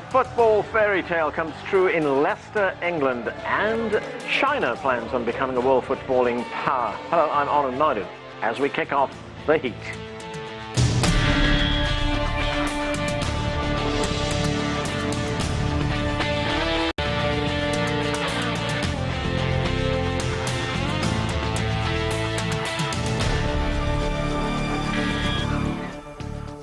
A football fairy tale comes true in Leicester, England, and China plans on becoming a world footballing power. Hello, I'm Arnold Naidu as we kick off the heat.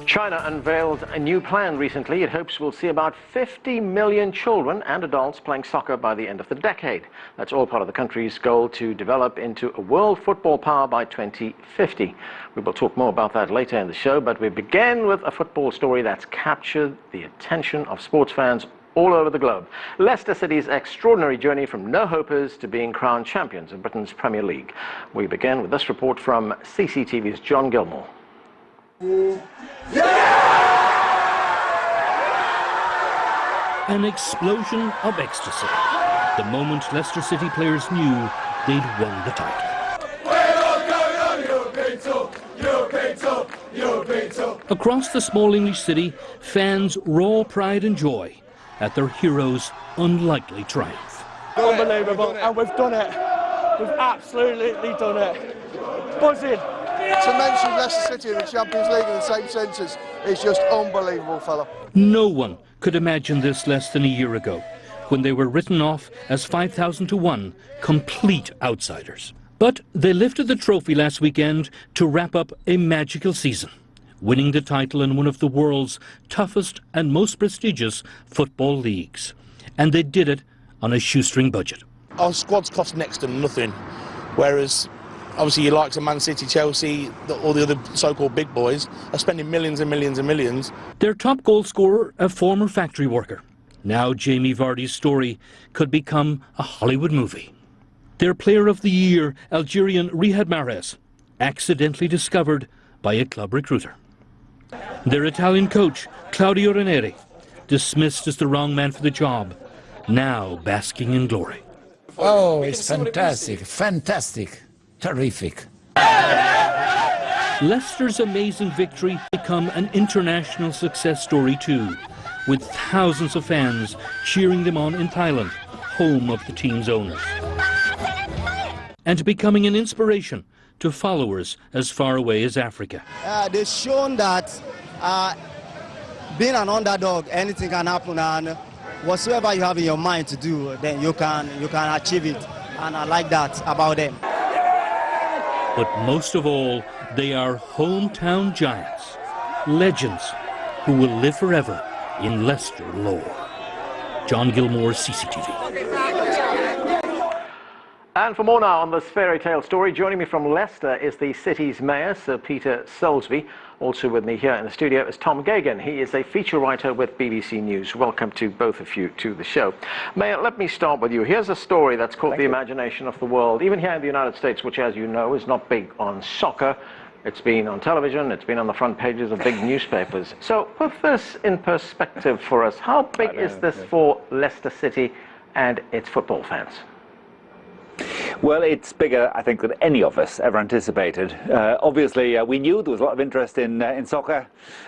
China unveiled a new plan recently. It hopes we'll see about 50 million children and adults playing soccer by the end of the decade. That's all part of the country's goal to develop into a world football power by 2050. We will talk more about that later in the show, but we begin with a football story that's captured the attention of sports fans all over the globe. Leicester City's extraordinary journey from no-hopers to being crowned champions of Britain's Premier League. We begin with this report from CCTV's John Gilmore. An explosion of ecstasy. The moment Leicester City players knew they'd won the title. Across the small English city, fans raw pride and joy at their heroes' unlikely triumph. Unbelievable, and we've done it. We've absolutely done it. Buzzing. To mention Leicester City in the Champions League in the same sentence is just unbelievable, fella. No one could imagine this less than a year ago, when they were written off as 5,000 to 1 complete outsiders. But they lifted the trophy last weekend to wrap up a magical season, winning the title in one of the world's toughest and most prestigious football leagues. And they did it on a shoestring budget. Our squad's cost next to nothing, whereas obviously you likes of Man City, Chelsea, all the other so-called big boys are spending millions and millions and millions. Their top goal scorer, a former factory worker. Now Jamie Vardy's story could become a Hollywood movie. Their player of the year, Algerian Riyad Mahrez, accidentally discovered by a club recruiter. Their Italian coach, Claudio Ranieri, dismissed as the wrong man for the job, now basking in glory. Oh, it's fantastic, fantastic. Terrific. Leicester's amazing victory become an international success story too, with thousands of fans cheering them on in Thailand, home of the team's owners, and becoming an inspiration to followers as far away as Africa. They've shown that being an underdog, anything can happen, and whatsoever you have in your mind to do, then you can achieve it, and I like that about them. But most of all, they are hometown giants, legends who will live forever in Leicester lore. John Gilmore, CCTV. And for more now on this fairy tale story, joining me from Leicester is the city's mayor, Sir Peter Soulsby. Also with me here in the studio is Tom Gagan. He is a feature writer with BBC News. Welcome to both of you to the show. Mayor, let me start with you. Here's a story that's caught the imagination of the world, even here in the United States, which, as you know, is not big on soccer. It's been on television, it's been on the front pages of big newspapers. So put this in perspective for us. How big is this for Leicester City and its football fans? Well, it's bigger, I think, than any of us ever anticipated. Obviously, we knew there was a lot of interest in soccer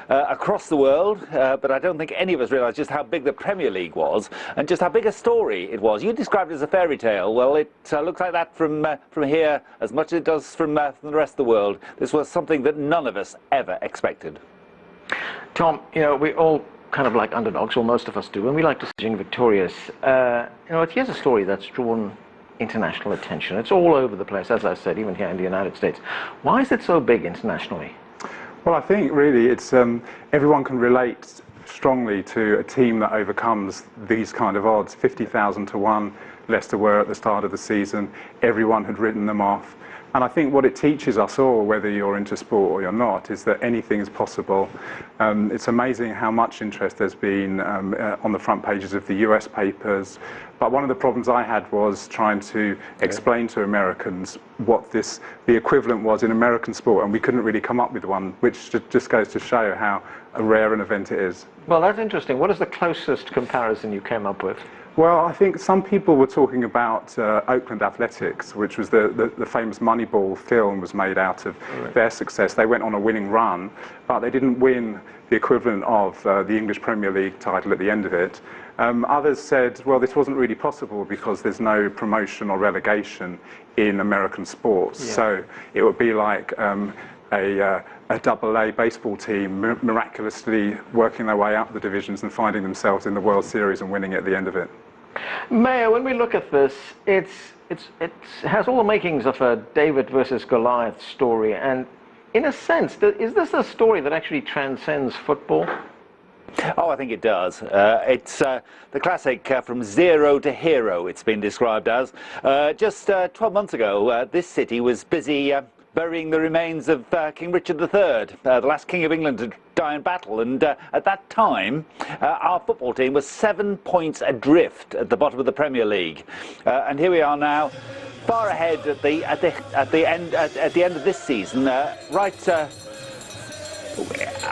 across the world, but I don't think any of us realised just how big the Premier League was and just how big a story it was. You described it as a fairy tale. Well, it looks like that from here as much as it does from the rest of the world. This was something that none of us ever expected. Tom, you know, we all kind of like underdogs, or most of us do, and we like to see victorious. Here's a story that's drawn international attention. It's all over the place, as I said, even here in the United States. Why is it so big internationally? Well, I think really it's everyone can relate strongly to a team that overcomes these kind of odds. 50,000 to 1 Leicester were at the start of the season. Everyone had written them off. And I think what it teaches us all, whether you're into sport or you're not, is that anything is possible. It's amazing how much interest there's been on the front pages of the US papers. But one of the problems I had was trying to explain to Americans what the equivalent was in American sport, and we couldn't really come up with one, which just goes to show how rare an event it is. Well, that's interesting. What is the closest comparison you came up with? Well, I think some people were talking about Oakland Athletics, which was the famous Moneyball film was made out of their success. They went on a winning run, but they didn't win the equivalent of the English Premier League title at the end of it. Others said, well, this wasn't really possible because there's no promotion or relegation in American sports. Yeah. So it would be like a double-A baseball team miraculously working their way up the divisions and finding themselves in the World Series and winning at the end of it. Mayor, when we look at this, it has all the makings of a David versus Goliath story, and in a sense, is this a story that actually transcends football? Oh, I think it does. It's the classic from zero to hero, it's been described as. Just 12 months ago, this city was busy burying the remains of King Richard III, the last King of England to die in battle. And at that time, our football team was 7 points adrift at the bottom of the Premier League. And here we are now, far ahead at the end of this season,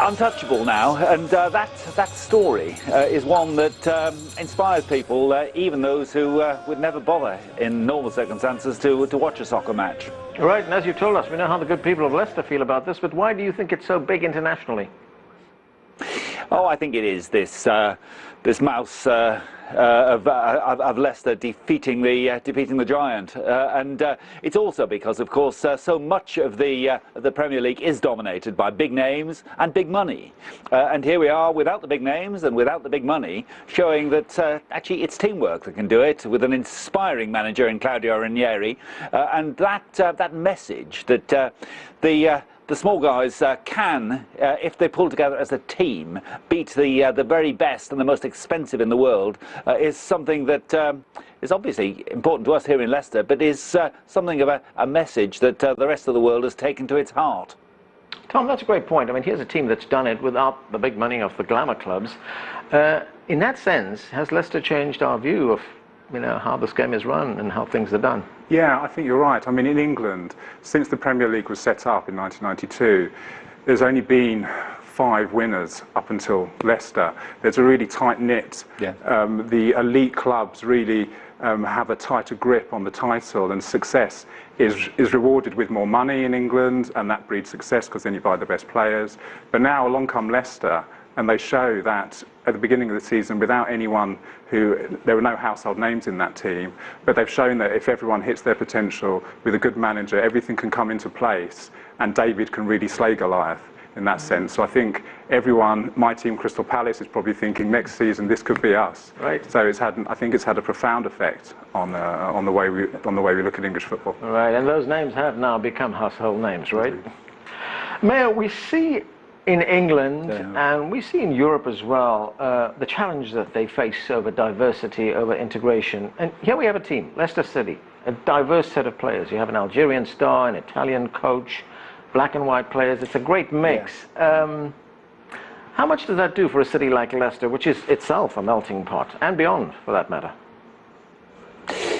untouchable now, and that story is one that inspires people, even those who would never bother in normal circumstances to watch a soccer match. Right, and as you told us, we know how the good people of Leicester feel about this, but why do you think it's so big internationally? Oh, I think it is this mouse of Leicester defeating the giant, and it's also because, of course, so much of the Premier League is dominated by big names and big money, and here we are without the big names and without the big money, showing that actually it's teamwork that can do it, with an inspiring manager in Claudio Ranieri, and that message that the small guys can, if they pull together as a team, beat the very best and the most expensive in the world, is something that is obviously important to us here in Leicester, but is something of a message that the rest of the world has taken to its heart. Tom, that's a great point. I mean, here's a team that's done it without the big money of the glamour clubs. In that sense, has Leicester changed our view of how this game is run and how things are done? Yeah, I think you're right. I mean, in England, since the Premier League was set up in 1992, there's only been 5 winners up until Leicester. There's a really tight-knit. Yeah. The elite clubs really have a tighter grip on the title, and success is rewarded with more money in England, and that breeds success because then you buy the best players. But now along come Leicester, and they show that at the beginning of the season, without anyone there were no household names in that team, but they've shown that if everyone hits their potential with a good manager, everything can come into place, and David can really slay Goliath in that sense. So I think everyone, my team, Crystal Palace, is probably thinking next season this could be us. Right. So I think it's had a profound effect on the way we look at English football. Right, and those names have now become household names, right? Mayor, we see in England, and we see in Europe as well, the challenge that they face over diversity, over integration. And here we have a team, Leicester City, a diverse set of players. You have an Algerian star, an Italian coach, black and white players. It's a great mix. Yeah. How much does that do for a city like Leicester, which is itself a melting pot, and beyond, for that matter?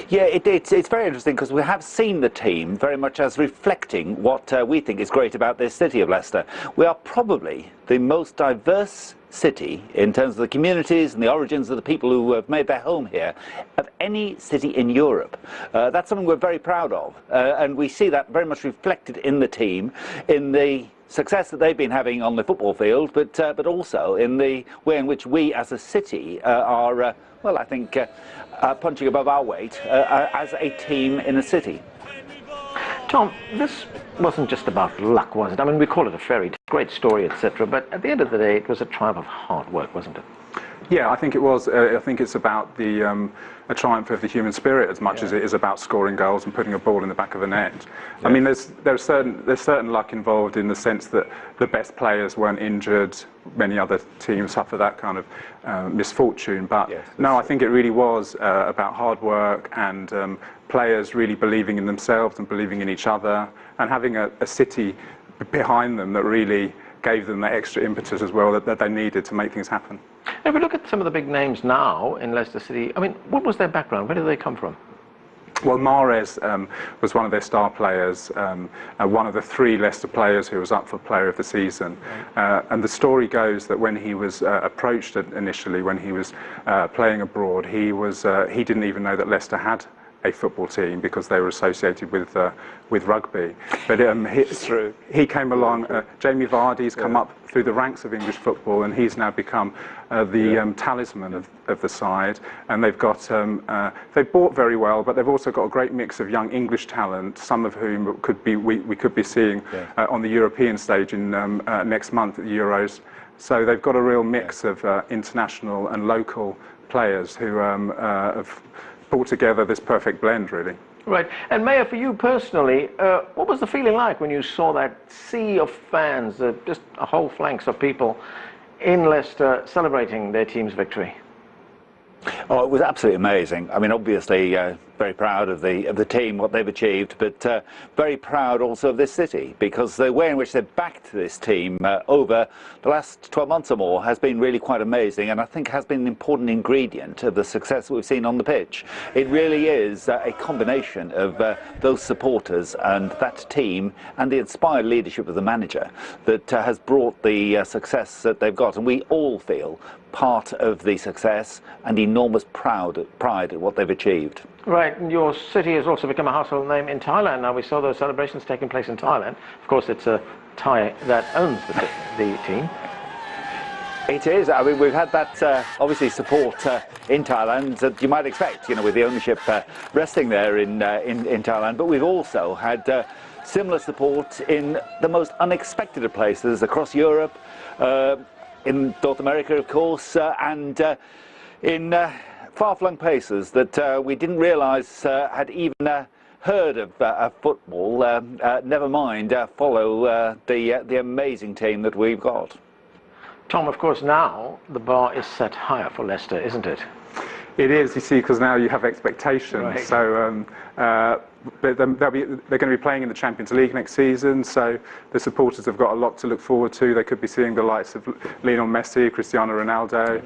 Yeah, it's very interesting because we have seen the team very much as reflecting what we think is great about this city of Leicester. We are probably the most diverse city in terms of the communities and the origins of the people who have made their home here of any city in Europe. That's something we're very proud of, and we see that very much reflected in the team, in the success that they've been having on the football field, but also in the way in which we as a city are, well, I think, punching above our weight as a team in a city. Tom, this wasn't just about luck, was it? I mean, we call it a fairy tale, great story, etc., but at the end of the day, it was a triumph of hard work, wasn't it? Yeah, I think it was. I think it's about a triumph of the human spirit as much as it is about scoring goals and putting a ball in the back of a net. Yeah. I mean, there's certain luck involved in the sense that the best players weren't injured. Many other teams suffer that kind of misfortune. But no, I think it really was about hard work and players really believing in themselves and believing in each other, and having a city behind them that really gave them that extra impetus as well that they needed to make things happen. If we look at some of the big names now in Leicester City, I mean, what was their background? Where did they come from? Well, Mahrez was one of their star players, one of the 3 Leicester players who was up for Player of the Season. And the story goes that when he was approached initially, when he was playing abroad, he didn't even know that Leicester had a football team because they were associated with rugby. But he came along. Jamie Vardy's come up through the ranks of English football, and he's now become the talisman of the side. And they've bought very well, but they've also got a great mix of young English talent, some of whom we could be seeing on the European stage in next month at the Euros. So they've got a real mix of international and local players who have pulled together this perfect blend, really. Right. And Mayor, for you personally, what was the feeling like when you saw that sea of fans, just a whole flanks of people in Leicester celebrating their team's victory? Oh, it was absolutely amazing. I mean, obviously, very proud of the team, what they've achieved, but very proud also of this city, because the way in which they've backed this team over the last 12 months or more has been really quite amazing, and I think has been an important ingredient of the success that we've seen on the pitch. It really is a combination of those supporters and that team and the inspired leadership of the manager that has brought the success that they've got, and we all feel part of the success and enormous pride at what they've achieved. Right, and your city has also become a household name in Thailand. Now, we saw those celebrations taking place in Thailand. Of course, it's a Thai that owns the team. It is. I mean, we've had that obviously support in Thailand that you might expect, you know, with the ownership resting there in Thailand. But we've also had similar support in the most unexpected of places across Europe, in North America, of course, and in far-flung places that we didn't realise had even heard of football. Never mind follow the amazing team that we've got. Tom, of course, now the bar is set higher for Leicester, isn't it? It is, you see, because now you have expectations. Right. So they're going to be playing in the Champions League next season, so the supporters have got a lot to look forward to. They could be seeing the likes of Lionel Messi, Cristiano Ronaldo,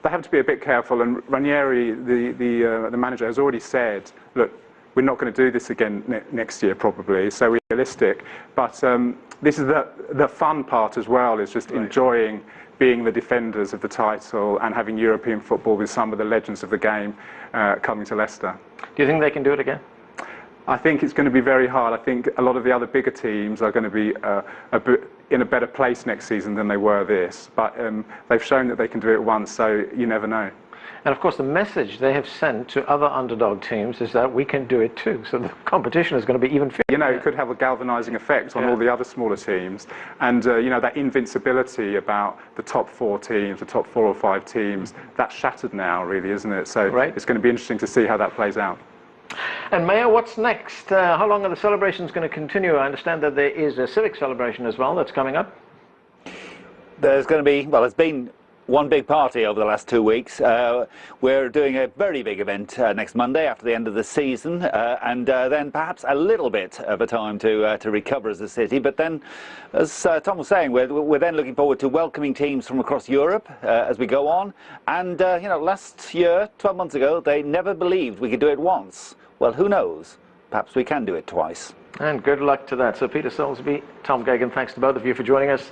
they have to be a bit careful. And Ranieri, the manager, has already said, look, we're not going to do this again next year, probably. So we're realistic, but this is the fun part as well. Is just enjoying being the defenders of the title and having European football with some of the legends of the game coming to Leicester. Do you think they can do it again? I think it's going to be very hard. I think a lot of the other bigger teams are going to be in a better place next season than they were this. But they've shown that they can do it once, so you never know. And of course, the message they have sent to other underdog teams is that we can do it too. So the competition is going to be even fiercer. You know, it could have a galvanising effect on all the other smaller teams. And, you know, that invincibility about the top 4 teams, the top 4 or 5 teams, that's shattered now, really, isn't it? So it's going to be interesting to see how that plays out. And Mayor, what's next? How long are the celebrations going to continue? I understand that there is a civic celebration as well that's coming up. There's going to be, well, it's been one big party over the last 2 weeks. We're doing a very big event next Monday after the end of the season, and then perhaps a little bit of a time to recover as a city. But then, as Tom was saying, we're then looking forward to welcoming teams from across Europe as we go on. And you know, last year, 12 months ago, they never believed we could do it once. Well, who knows? Perhaps we can do it twice. And good luck to that. So Peter Soulsby, Tom Gagan, thanks to both of you for joining us.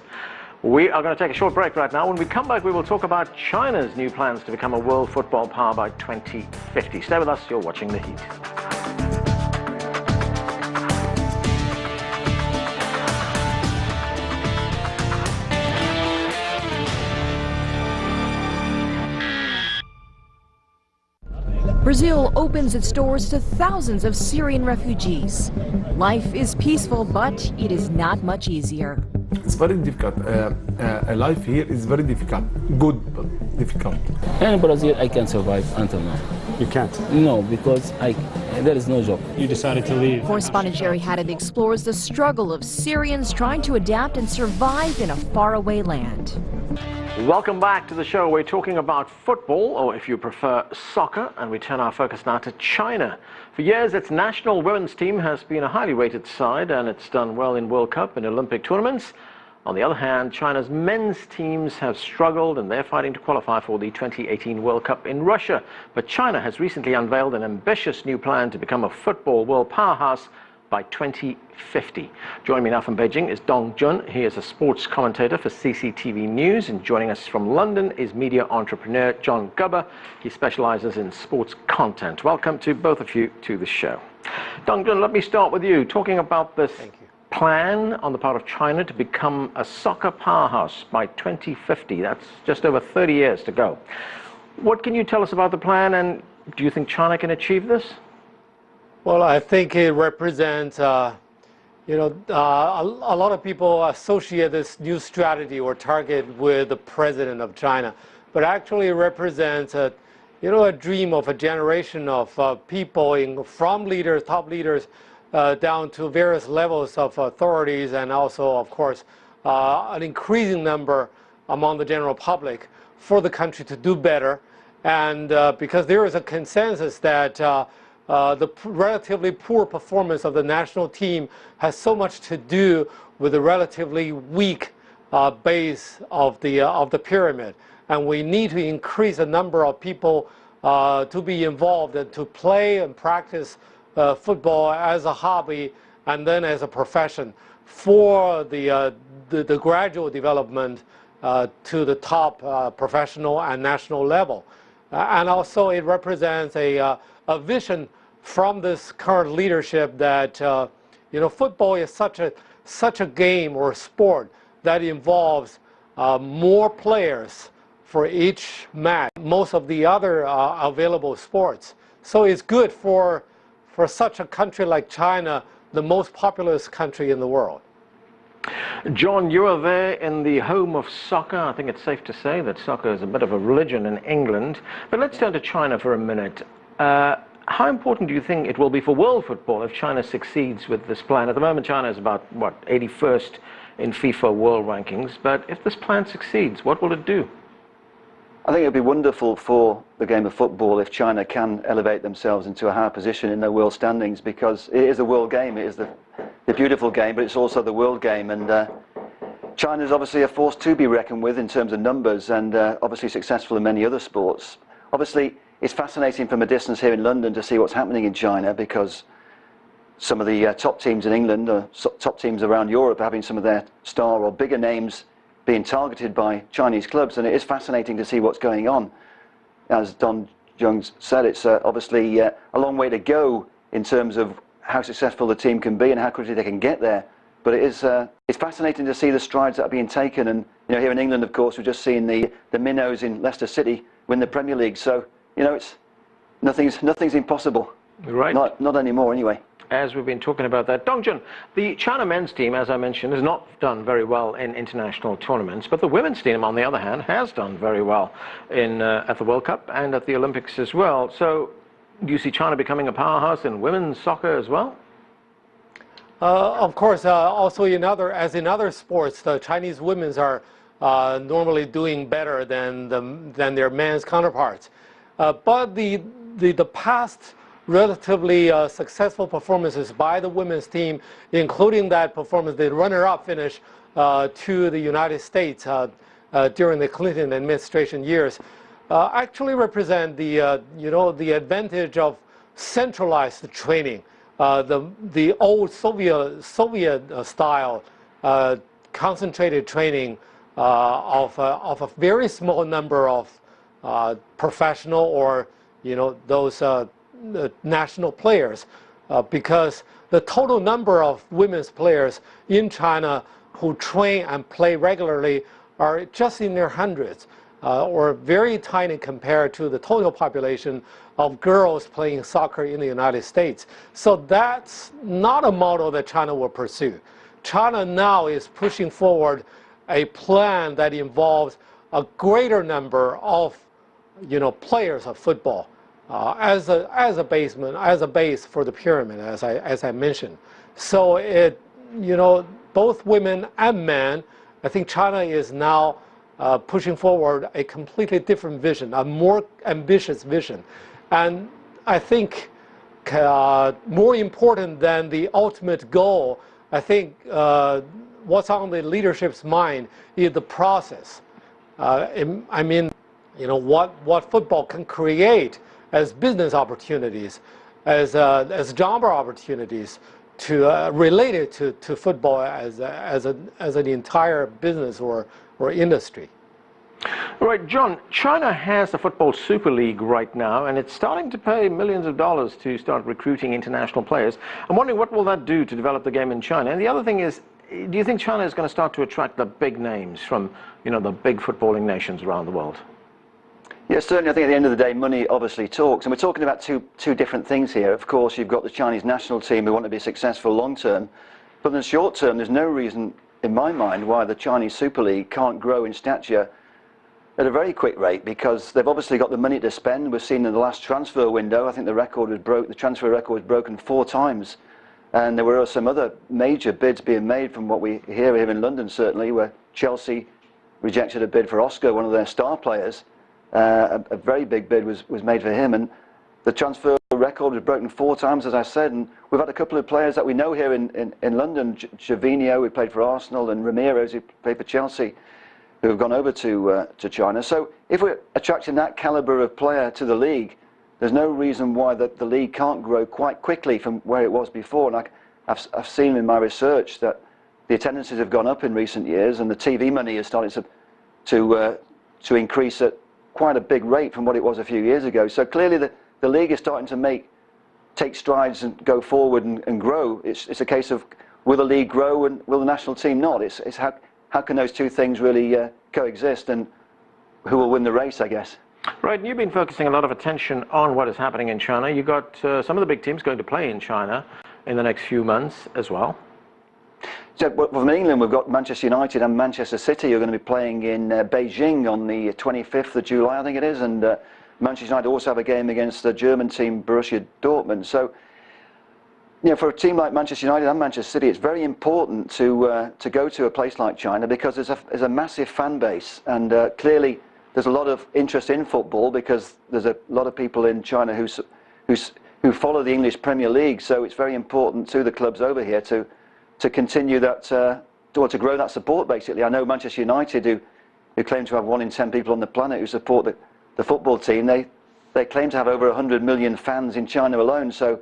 We are going to take a short break right now. When we come back, we will talk about China's new plans to become a world football power by 2050. Stay with us. You're watching The Heat. Brazil opens its doors to thousands of Syrian refugees. Life is peaceful, but it is not much easier. It's very difficult. Life here is very difficult. Good, but difficult. In Brazil, I can survive until now. You can't? No, because there is no job. You decided to leave. Correspondent Jerry Haddad explores the struggle of Syrians trying to adapt and survive in a faraway land. Welcome back to the show. We're talking about football, or if you prefer, soccer, and we turn our focus now to China. For years, its national women's team has been a highly rated side, and it's done well in World Cup and Olympic tournaments. On the other hand, China's men's teams have struggled and they're fighting to qualify for the 2018 World Cup in Russia. But China has recently unveiled an ambitious new plan to become a football world powerhouse by 2050. Joining me now from Beijing is Dong Jun. He is a sports commentator for CCTV News, and joining us from London is media entrepreneur John Gubber. He specializes in sports content. Welcome to both of you to the show. Dong Jun, let me start with you, talking about this plan on the part of China to become a soccer powerhouse by 2050. That's just over 30 years to go. What can you tell us about the plan, and do you think China can achieve this? Well, I think it represents, a lot of people associate this new strategy or target with the president of China, but actually it represents a dream of a generation of people from leaders, top leaders, down to various levels of authorities, and also, of course, an increasing number among the general public for the country to do better. And because there is a consensus that the relatively poor performance of the national team has so much to do with the relatively weak base of the pyramid, and we need to increase the number of people to be involved and to play and practice football as a hobby and then as a profession for the gradual development to the top professional and national level. And also it represents a vision from this current leadership that football is such a game or sport that involves more players for each match, most of the other available sports. So it's good for such a country like China, the most populous country in the world. John, you are there in the home of soccer. I think it's safe to say that soccer is a bit of a religion in England. But let's turn to China for a minute. How important do you think it will be for world football if China succeeds with this plan? At the moment, China is about, 81st in FIFA world rankings. But if this plan succeeds, what will it do? I think it would be wonderful for the game of football if China can elevate themselves into a higher position in their world standings, because it is a world game. It is the beautiful game, but it's also the world game. And China is obviously a force to be reckoned with in terms of numbers, and obviously successful in many other sports. Obviously, it's fascinating from a distance here in London to see what's happening in China, because some of the top teams in England, or top teams around Europe, are having some of their star or bigger names being targeted by Chinese clubs, and it is fascinating to see what's going on. As Don Jones said, it's obviously a long way to go in terms of how successful the team can be and how quickly they can get there. But it's fascinating to see the strides that are being taken. And here in England, of course, we've just seen the minnows in Leicester City win the Premier League. So it's nothing's impossible. Right. Not anymore, anyway. As we've been talking about that, Dong Jun, the China men's team, as I mentioned, has not done very well in international tournaments, but the women's team, on the other hand, has done very well at the World Cup and at the Olympics as well. So, do you see China becoming a powerhouse in women's soccer as well? Of course, also in other sports, the Chinese women's are normally doing better than their men's counterparts. But the past relatively successful performances by the women's team, including that performance, the runner-up finish to the United States during the Clinton administration years, actually represent the advantage of centralized training, the old Soviet style concentrated training of a very small number of professional or those national players, because the total number of women's players in China who train and play regularly are just in their hundreds, or very tiny compared to the total population of girls playing soccer in the United States. So that's not a model that China will pursue. China now is pushing forward a plan that involves a greater number of players of football. As a base for the pyramid, as I mentioned. So both women and men, I think China is now pushing forward a completely different vision, a more ambitious vision, and I think more important than the ultimate goal, I think what's on the leadership's mind is the process. I mean, you know, what football can create as business opportunities, as genre opportunities to related to football as an entire business or industry. Right, John, China has a football super league right now, and it's starting to pay millions of dollars to start recruiting international players. I'm wondering what will that do to develop the game in China? And the other thing is, do you think China is going to start to attract the big names from, you know, the big footballing nations around the world? Yeah, certainly. I think at the end of the day, money obviously talks, and we're talking about two different things here. Of course, you've got the Chinese national team who want to be successful long term, but in the short term, there's no reason, in my mind, why the Chinese Super League can't grow in stature at a very quick rate, because they've obviously got the money to spend. We've seen in the last transfer window, I think the transfer record was broken 4 times, and there were some other major bids being made from what we hear here in London, certainly, where Chelsea rejected a bid for Oscar, one of their star players. A very big bid was made for him, and the transfer record was broken 4 times, as I said. And we've had a couple of players that we know here in London, Gervinho, who played for Arsenal, and Ramirez, who played for Chelsea, who have gone over to China. So if we're attracting that calibre of player to the league, there's no reason why the league can't grow quite quickly from where it was before. And I've seen in my research that the attendances have gone up in recent years, and the TV money is starting to increase at quite a big rate from what it was a few years ago. So clearly the league is starting to take strides and go forward and grow. It's a case of, will the league grow and will the national team not? It's how can those two things really coexist, and who will win the race, I guess. Right, and you've been focusing a lot of attention on what is happening in China. You've got some of the big teams going to play in China in the next few months as well. So from England, we've got Manchester United and Manchester City, who are going to be playing in Beijing on the 25th of July, I think it is, and Manchester United also have a game against the German team Borussia Dortmund. So, you know, for a team like Manchester United and Manchester City, it's very important to go to a place like China, because there's a massive fan base, and clearly there's a lot of interest in football, because there's a lot of people in China who follow the English Premier League. So it's very important to the clubs over here to continue that, to grow that support, basically. I know Manchester United, who claim to have 1 in 10 people on the planet who support the football team, they claim to have over 100 million fans in China alone. So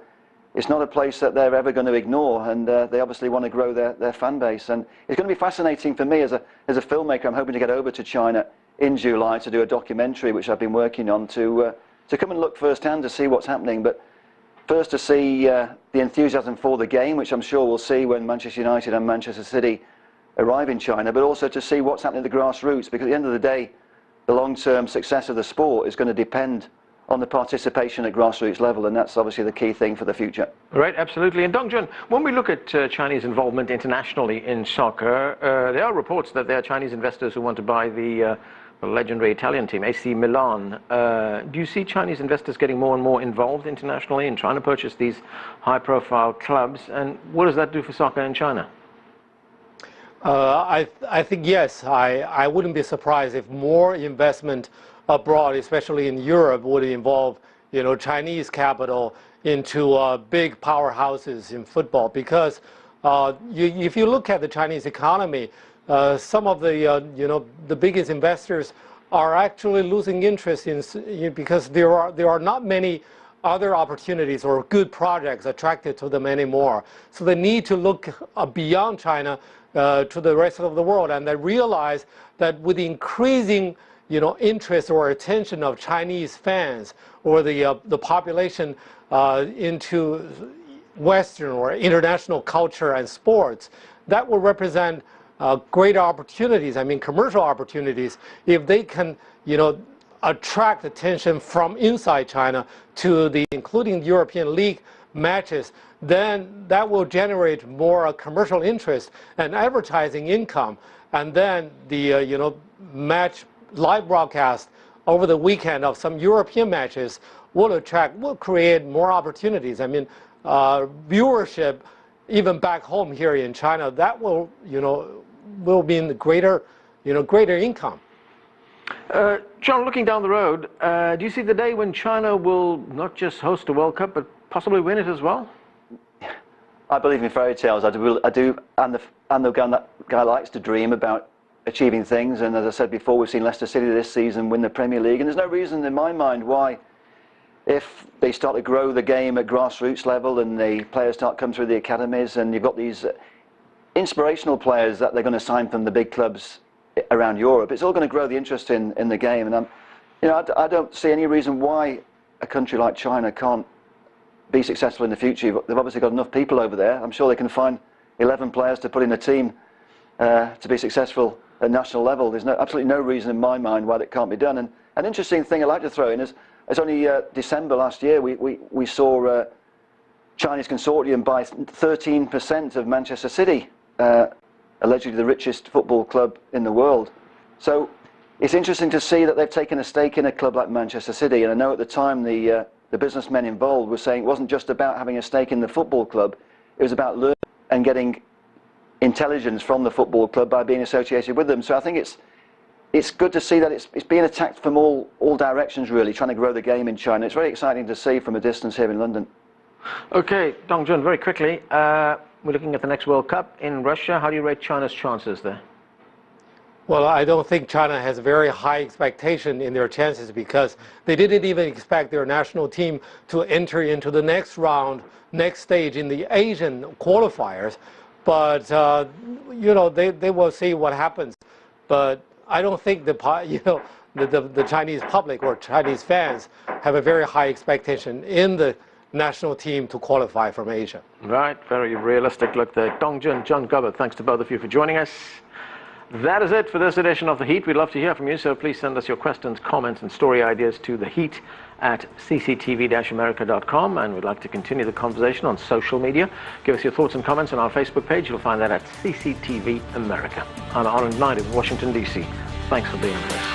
it's not a place that they're ever going to ignore, and they obviously want to grow their fan base. And it's going to be fascinating for me as a filmmaker. I'm hoping to get over to China in July to do a documentary, which I've been working on, to come and look firsthand to see what's happening. But first, to see the enthusiasm for the game, which I'm sure we'll see when Manchester United and Manchester City arrive in China, but also to see what's happening at the grassroots, because at the end of the day, the long-term success of the sport is going to depend on the participation at grassroots level, and that's obviously the key thing for the future. Right, absolutely. And Dongjun, when we look at Chinese involvement internationally in soccer, there are reports that there are Chinese investors who want to buy the legendary Italian team, AC Milan. Do you see Chinese investors getting more and more involved internationally in trying to purchase these high-profile clubs? And what does that do for soccer in China? I think yes. I wouldn't be surprised if more investment abroad, especially in Europe, would involve, you know, Chinese capital into big powerhouses in football. Because if you look at the Chinese economy, some of the the biggest investors are actually losing interest in because there are not many other opportunities or good projects attracted to them anymore. So they need to look beyond China to the rest of the world, and they realize that with the increasing interest or attention of Chinese fans or the population into Western or international culture and sports, that will represent great opportunities. I mean, commercial opportunities, if they can, attract attention from inside China to including European League matches, then that will generate more commercial interest and advertising income, and then the match live broadcast over the weekend of some European matches will create more opportunities. I mean, viewership even back home here in China, that will mean greater income. John, looking down the road, do you see the day when China will not just host a World Cup but possibly win it as well? I believe in fairy tales. I do, and the guy likes to dream about achieving things. And as I said before, we've seen Leicester City this season win the Premier League, and there's no reason in my mind why, if they start to grow the game at grassroots level and the players start coming through the academies, and you've got these inspirational players that they're going to sign from the big clubs around Europe, it's all going to grow the interest in the game. And I don't see any reason why a country like China can't be successful in the future. They've obviously got enough people over there. I'm sure they can find 11 players to put in a team to be successful at national level. There's absolutely no reason in my mind why that can't be done. And an interesting thing I'd like to throw in is, it's only December last year we saw Chinese consortium buy 13% of Manchester City, allegedly the richest football club in the world. So it's interesting to see that they've taken a stake in a club like Manchester City. And I know at the time the businessmen involved were saying it wasn't just about having a stake in the football club, it was about learning and getting intelligence from the football club by being associated with them. So I think it's good to see that it's being attacked from all directions, really, trying to grow the game in China. It's very exciting to see from a distance here in London. Okay, Dong Jun, very quickly, we're looking at the next World Cup in Russia. How do you rate China's chances there? Well, I don't think China has a very high expectation in their chances, because they didn't even expect their national team to enter into the next round, next stage in the Asian qualifiers. But, they will see what happens. But I don't think the Chinese public or Chinese fans have a very high expectation in the national team to qualify from Asia. Right, very realistic look there. Dong Jun, John Gubbert, thanks to both of you for joining us. That is it for this edition of The Heat. We'd love to hear from you, so please send us your questions, comments and story ideas to theheat@cctv-america.com, and we'd like to continue the conversation on social media. Give us your thoughts and comments on our Facebook page. You'll find that at CCTV America. I'm Arnold Knight in Washington, D.C. Thanks for being with us.